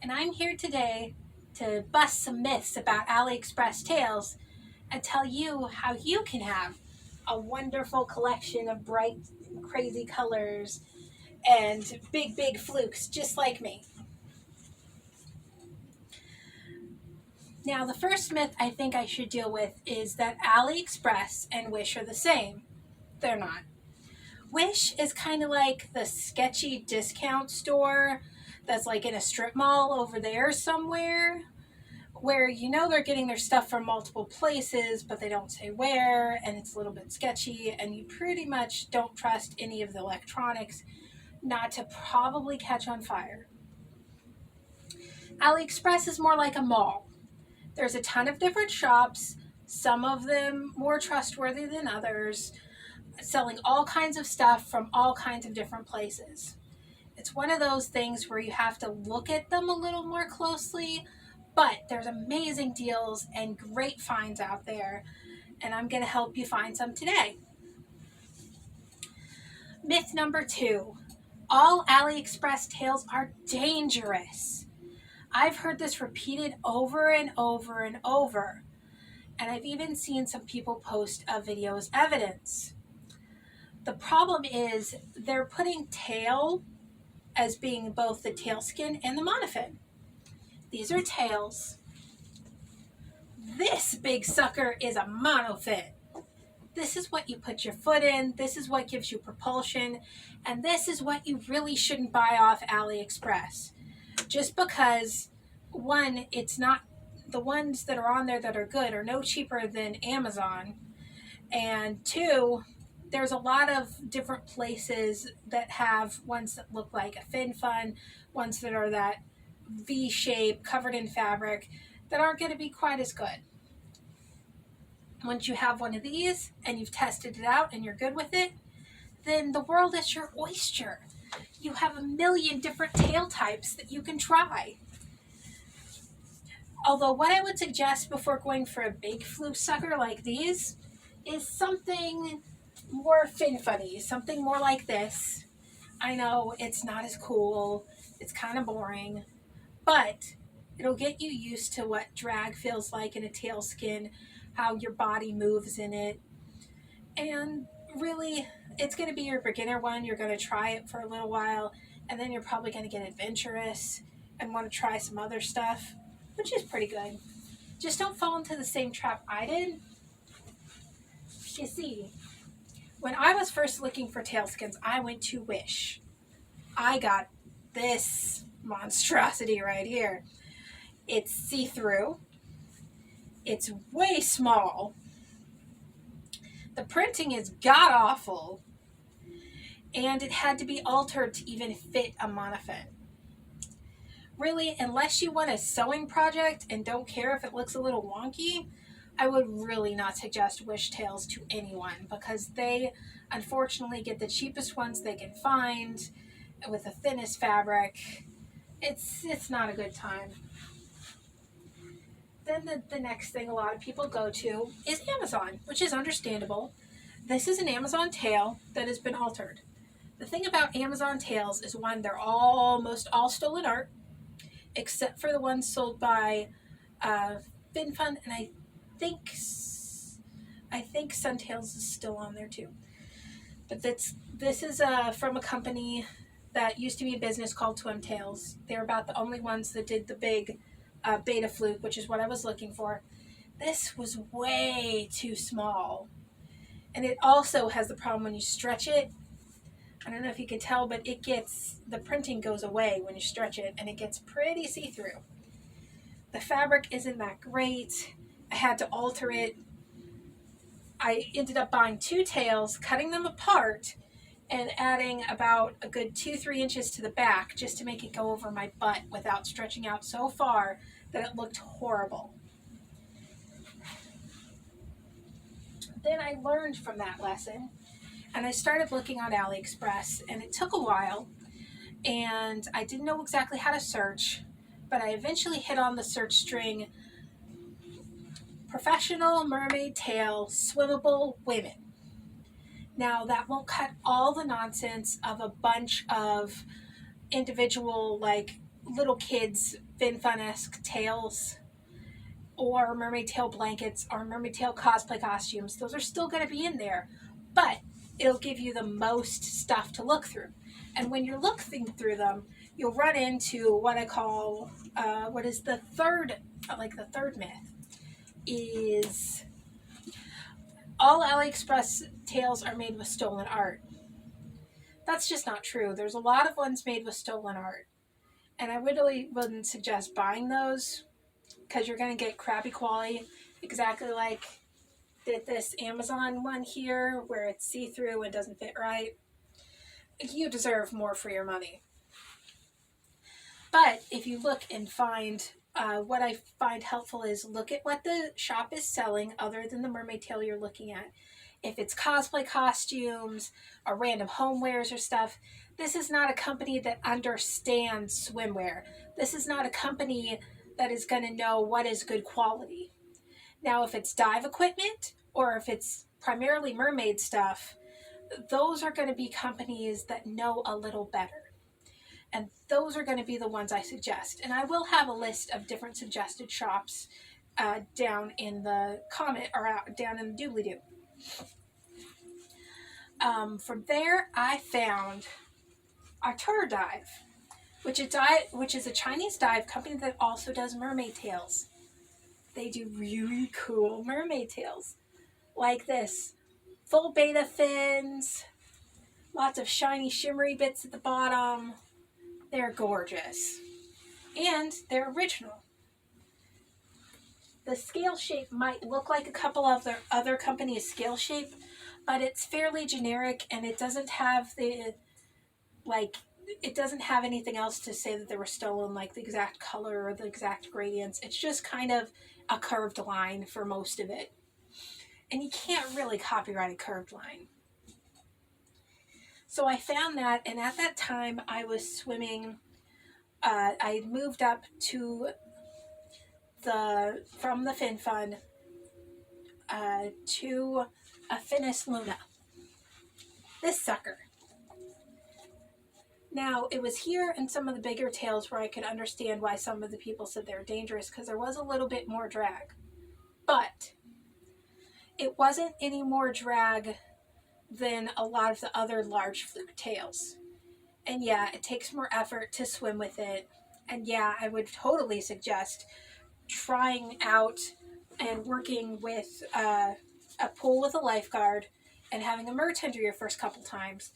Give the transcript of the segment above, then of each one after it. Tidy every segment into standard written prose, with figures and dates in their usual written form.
and I'm here today to bust some myths about Aliexpress tails and tell you how you can have a wonderful collection of bright, crazy colors and big flukes just like me. Now, the first myth I think I should deal with is that Aliexpress and Wish are the same. They're not. Wish is kind of like the sketchy discount store that's like in a strip mall over there somewhere, where you know they're getting their stuff from multiple places, but they don't say where, and it's a little bit sketchy, and you pretty much don't trust any of the electronics not to probably catch on fire. AliExpress is more like a mall. There's a ton of different shops, some of them more trustworthy than others, selling all kinds of stuff from all kinds of different places. It's one of those things where you have to look at them a little more closely, but there's amazing deals and great finds out there, and I'm going to help you find some today. Myth number 2, all AliExpress tails are dangerous. I've heard this repeated over and over and over, and I've even seen some people post a video as evidence. The problem is they're putting tail as being both the tail skin and the monofin. These are tails. This big sucker is a monofin. This is what you put your foot in, this is what gives you propulsion, and this is what you really shouldn't buy off AliExpress. Just because, one, it's not, the ones that are on there that are good are no cheaper than Amazon, and two, there's a lot of different places that have ones that look like a fin fun, ones that are that V shape covered in fabric that aren't going to be quite as good. Once you have one of these and you've tested it out and you're good with it, then the world is your oyster. You have a million different tail types that you can try. Although what I would suggest before going for a big fluke sucker like these is something more fin funny, something more like this. I know it's not as cool, it's kind of boring, but it'll get you used to what drag feels like in a tail skin, how your body moves in it, and really it's going to be your beginner one. You're going to try it for a little while, and then you're probably going to get adventurous and want to try some other stuff, which is pretty good. Just don't fall into the same trap I did. You see, when I was first looking for tailskins, I went to Wish. I got this monstrosity right here. It's see-through. It's way small. The printing is god-awful. And it had to be altered to even fit a monofin. Really, unless you want a sewing project and don't care if it looks a little wonky, I would really not suggest Wish tails to anyone, because they unfortunately get the cheapest ones they can find with the thinnest fabric. It's not a good time. Then the next thing a lot of people go to is Amazon, which is understandable. This is an Amazon tail that has been altered. The thing about Amazon tails is, one, they're almost all stolen art, except for the ones sold by FinFun, and I think Suntails is still on there too. But this is from a company that used to be a business called Twin Tails. They're about the only ones that did the big beta fluke, which is what I was looking for. This was way too small. And it also has the problem when you stretch it. I don't know if you can tell, but the printing goes away when you stretch it, and it gets pretty see-through. The fabric isn't that great. I had to alter it. I ended up buying 2 tails, cutting them apart, and adding about a good 2-3 inches to the back just to make it go over my butt without stretching out so far that it looked horrible. Then I learned from that lesson, and I started looking on AliExpress, and it took a while, and I didn't know exactly how to search, but I eventually hit on the search string, professional mermaid tail swimmable women. Now, that won't cut all the nonsense of a bunch of individual, like, little kids fin fun-esque tails or mermaid tail blankets or mermaid tail cosplay costumes. Those are still going to be in there, but it'll give you the most stuff to look through. And when you're looking through them, you'll run into what I call, what is the third myth is all AliExpress tails are made with stolen art. That's just not true. There's a lot of ones made with stolen art. And I really wouldn't suggest buying those because you're going to get crappy quality, exactly like this Amazon one here where it's see-through and doesn't fit right. You deserve more for your money. But if you look and find, what I find helpful is look at what the shop is selling other than the mermaid tail you're looking at. If it's cosplay costumes or random homewares or stuff, this is not a company that understands swimwear. This is not a company that is going to know what is good quality. Now, if it's dive equipment or if it's primarily mermaid stuff, those are going to be companies that know a little better. And those are going to be the ones I suggest. And I will have a list of different suggested shops down in the comment or down in the doobly-doo. From there, I found AturDive, which is a Chinese dive company that also does mermaid tails. They do really cool mermaid tails, like this. Full beta fins, lots of shiny shimmery bits at the bottom. They're gorgeous. And they're original. The scale shape might look like a couple of their other companies' scale shape, but it's fairly generic and it doesn't have anything else to say that they were stolen, like the exact color or the exact gradients. It's just kind of a curved line for most of it. And you can't really copyright a curved line. So I found that, and at that time I was swimming, I moved up to from the Fin Fun to a Finis Luna. This sucker. Now, it was here in some of the bigger tails where I could understand why some of the people said they were dangerous, because there was a little bit more drag. But it wasn't any more drag than a lot of the other large fluke tails. And yeah, it takes more effort to swim with it. And yeah, I would totally suggest trying out and working with a pool with a lifeguard and having a mertender your first couple times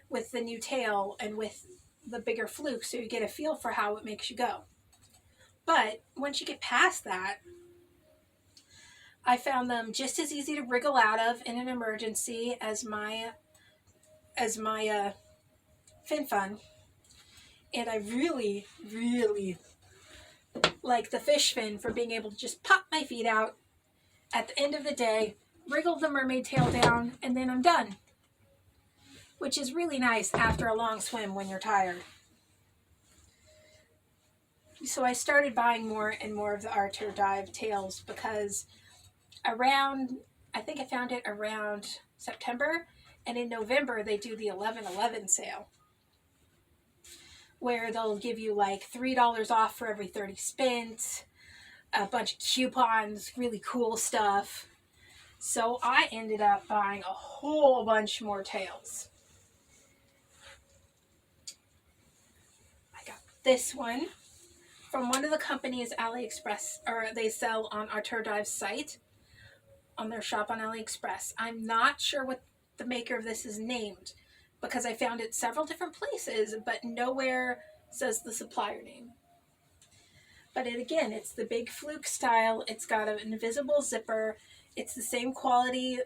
with the new tail and with the bigger fluke, so you get a feel for how it makes you go. But once you get past that, I found them just as easy to wriggle out of in an emergency as my Fin Fun. And I really, really like the fish fin for being able to just pop my feet out at the end of the day, wriggle the mermaid tail down, and then I'm done. Which is really nice after a long swim when you're tired. So I started buying more and more of the AturDive tails because I think I found it around September, and in November they do the 11/11 sale, where they'll give you like $3 off for every 30 spins, a bunch of coupons, really cool stuff. So I ended up buying a whole bunch more tails. I got this one from one of the companies Aliexpress, or they sell on AturDive's site, on their shop on Aliexpress. I'm not sure what the maker of this is named, because I found it several different places, but nowhere says the supplier name. But it's the big fluke style. It's got an invisible zipper. It's the same quality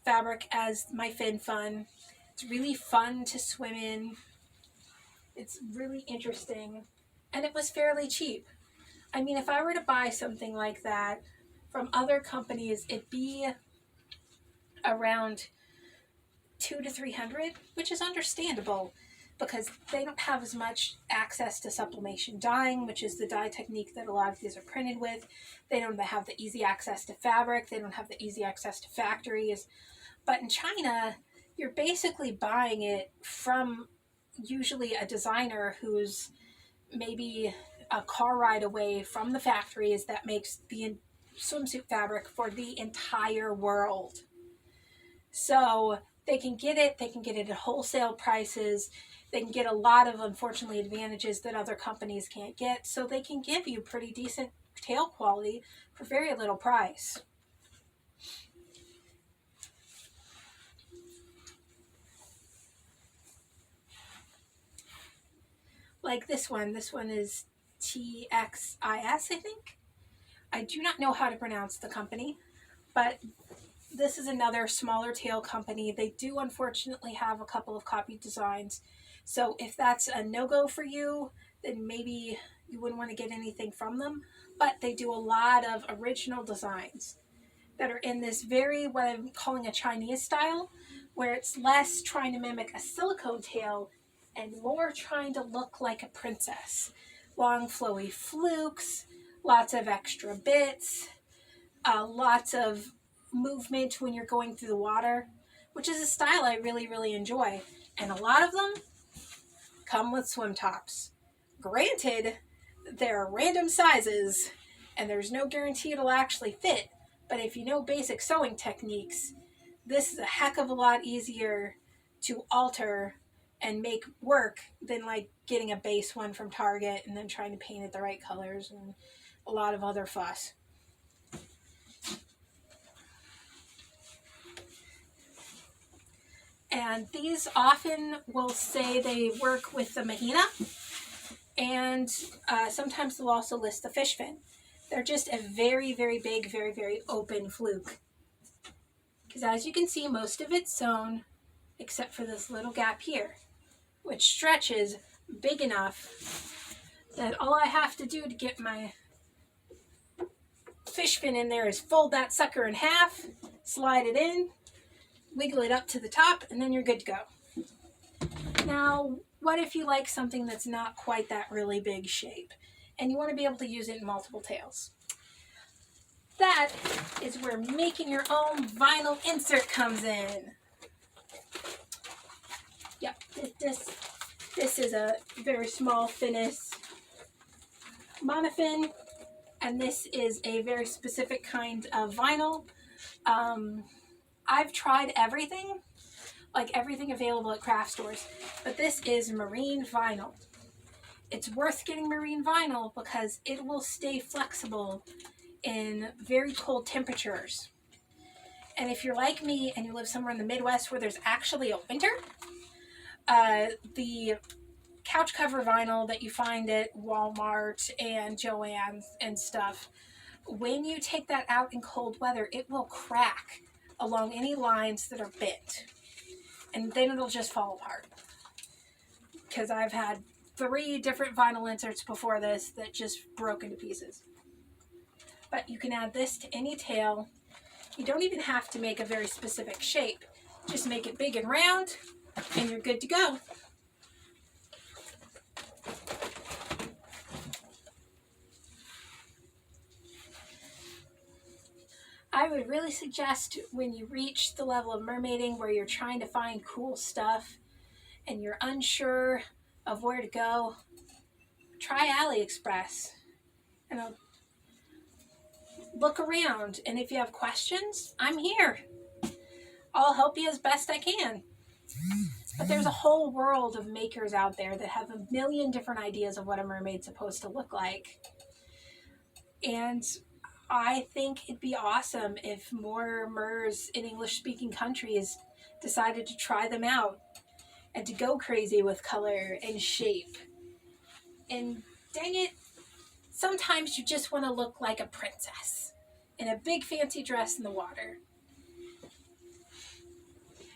fabric as my Fin Fun. It's really fun to swim in. It's really interesting. And it was fairly cheap. I mean, if I were to buy something like that from other companies, it'd be around $200 to $300, which is understandable because they don't have as much access to sublimation dyeing, which is the dye technique that a lot of these are printed with. They don't have the easy access to fabric. They don't have the easy access to factories. But in China, you're basically buying it from usually a designer who's maybe a car ride away from the factories that makes the swimsuit fabric for the entire world. So they can get it at wholesale prices. They can get a lot of, unfortunately, advantages that other companies can't get. So they can give you pretty decent tail quality for very little price. Like this one. This one is TXIS, I think. I do not know how to pronounce the company, but this is another smaller tail company. They do unfortunately have a couple of copied designs. So if that's a no-go for you, then maybe you wouldn't want to get anything from them. But they do a lot of original designs that are in this very, what I'm calling a Chinese style, where it's less trying to mimic a silicone tail and more trying to look like a princess. Long flowy flukes, lots of extra bits, lots of movement when you're going through the water, which is a style I really, really enjoy. And a lot of them come with swim tops. Granted, they're random sizes and there's no guarantee it'll actually fit, but if you know basic sewing techniques, this is a heck of a lot easier to alter and make work than like getting a base one from Target and then trying to paint it the right colors and a lot of other fuss. And these often will say they work with the mahina, and sometimes they'll also list the fish fin. They're just a very, very big, very, very open fluke. Because as you can see, most of it's sewn except for this little gap here, which stretches big enough that all I have to do to get my fish fin in there is fold that sucker in half, slide it in, wiggle it up to the top, and then you're good to go. Now, what if you like something that's not quite that really big shape and you want to be able to use it in multiple tails? That is where making your own vinyl insert comes in. Yep, this is a very small thinness Monofin, and this is a very specific kind of vinyl. I've tried everything, like everything available at craft stores, but this is marine vinyl. It's worth getting marine vinyl because it will stay flexible in very cold temperatures. And if you're like me and you live somewhere in the Midwest where there's actually a winter, the couch cover vinyl that you find at Walmart and Joann's and stuff, when you take that out in cold weather, it will crack along any lines that are bent. And then it'll just fall apart. Because I've had 3 different vinyl inserts before this that just broke into pieces. But you can add this to any tail. You don't even have to make a very specific shape. Just make it big and round, and you're good to go. I would really suggest when you reach the level of mermaiding where you're trying to find cool stuff and you're unsure of where to go, try Aliexpress. And look around, and if you have questions, I'm here. I'll help you as best I can. But there's a whole world of makers out there that have a million different ideas of what a mermaid's supposed to look like. And I think it'd be awesome if more MERS in English-speaking countries decided to try them out and to go crazy with color and shape. And dang it, sometimes you just want to look like a princess in a big fancy dress in the water.